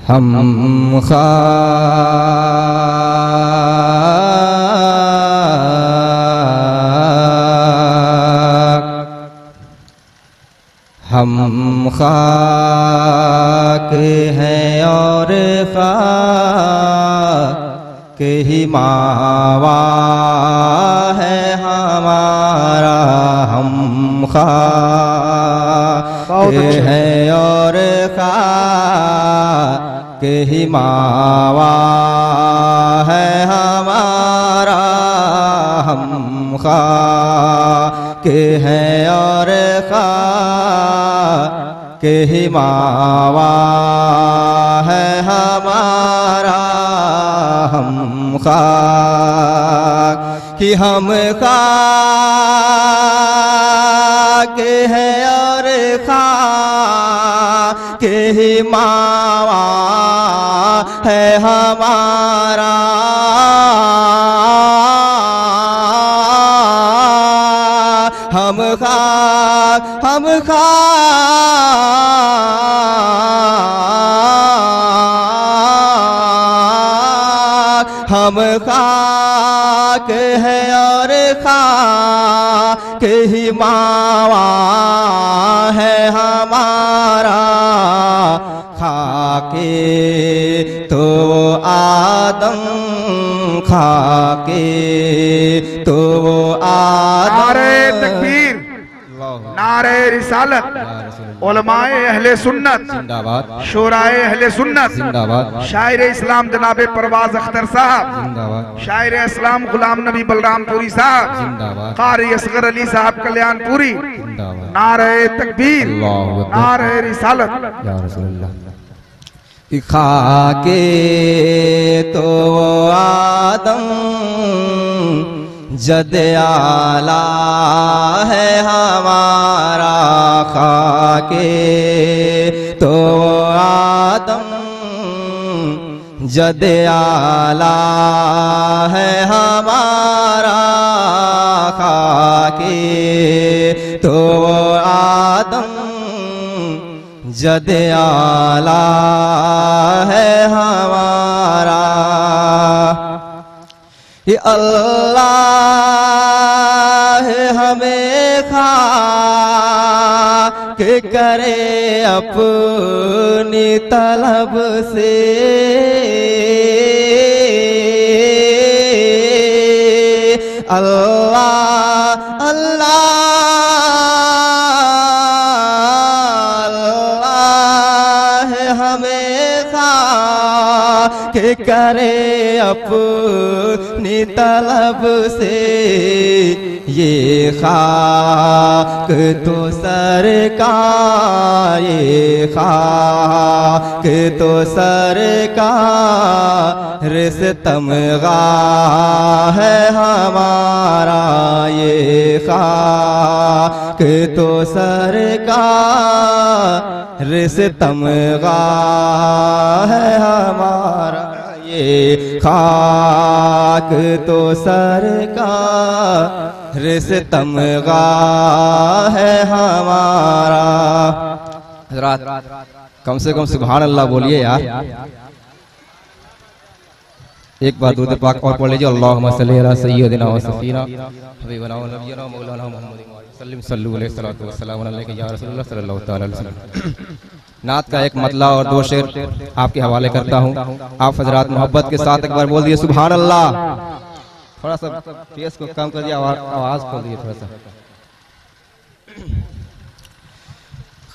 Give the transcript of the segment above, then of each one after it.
हम खाक हैं और खाक ही मावा है हमारा। हम खाक हैं और खाक ही मावा है हमारा। हम खाक हैं और खाक ही मावा है हमारा। हम खाक कि हम खाक है और खाक ही मावा है हमारा। हम खाक हम खाक है और खाक ही मावा है हमारा। खाके तो आदम खाके तो आदम। नारे तकबीर, नारे रिसालत, उलमाए अहले सुन्नत जिंदाबाद, शोराए अहले सुन्नत जिंदाबाद, शायर इस्लाम जनाबे परवाज अख्तर साहब जिंदाबाद, शायर इस्लाम गुलाम नबी बलरामपुरी साहब जिंदाबाद, कारी असगर अली साहब कल्याणपुरी। जिंदाबाद। नारे तकबीर, अल्लाहु अकबर। नारे रिसालत। या रसूलल्लाह। खाके तो आदम जद आला है हमारा। खाके तो आदम जद आला है हमारा। खाके तो आदम जद आला है हमारा। ये अल्लाह हमें खाक करे अपनी तलब से। अल्लाह अल्लाह हमें खाक करे अपनी तलब से। ये खाक तो सरकार, ये खाक तो सरकार सितमगाह है हमारा। ये खाक तो सरकार सितमगाह है हमारा। ये खाक तो सरकार सितमगाह है हमारा। हज़रात कम से कम सुभान अल्लाह बोलिए यार। एक बार दूध पाक और पढ़ लीजिए। अल्लाहुम्मा सल्ली अला सय्यिदिना व सफ़ीना हबीबना व नबियना मौलाना मुहम्मद सल्लल्लाहु अलैहि वसल्लम या रसूलुल्लाह सल्लल्लाहु अलैहि वसल्लम। नात का एक मतला और दो शेर आपके हवाले करता हूँ। आप हजरात मोहब्बत के साथ एक बार बोल दिए सुभान अल्लाह। थोड़ा सा फेस को कम कर दिया, आवाज खोल दिए थोड़ा सा।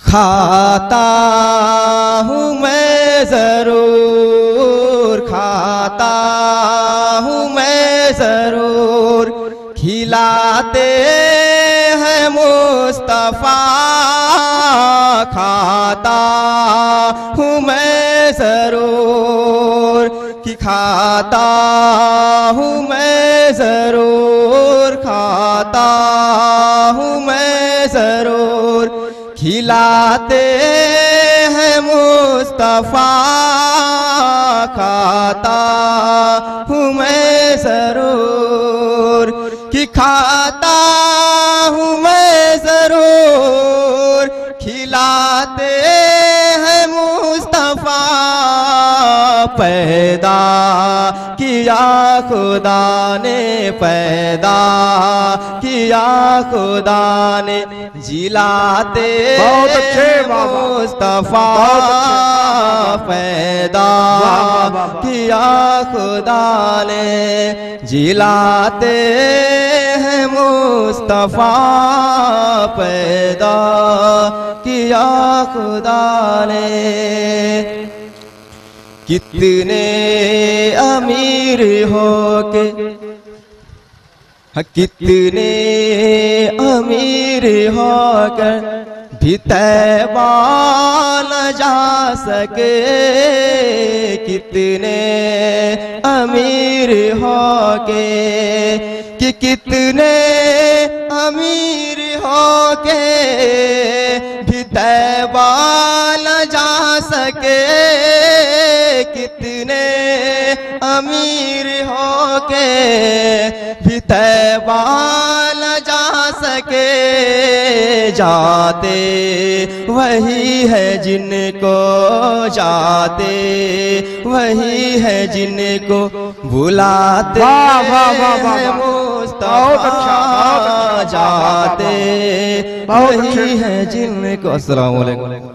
खाता हूँ मैं जरूर, खाता हूँ मैं जरूर, खिलाते हैं मुस्तफा। खाता हूँ मैं जरूर कि खाता हूँ मैं जरूर, खाता हूँ मैं जरूर, खिलाते हैं मुस्तफा। खाता हूँ मैं जरूर कि खाता हूँ मैं जरूर, खिलाते हैं मुस्तफा। पैदा किया खुदा ने पैदा किया खुदा ने जिलाते बहुत अच्छे बाबा, मुस्तफा पैदा किया खुदा ने जिलाते हैं मुस्तफा पैदा किया खुदा ने। कितने अमीर होके कितने अमीर होकर भी तैबा न जा सके, कितने अमीर होके कि कितने अमीर होके भी तैबा न जा सके, कितने अमीर होके भी तैबा न जा सके। जाते वही है जिनको जाते वही है जिनको बुलाते हैं मुस्तफा जाते वही है जिनको। अस्सलाम वालेकुम।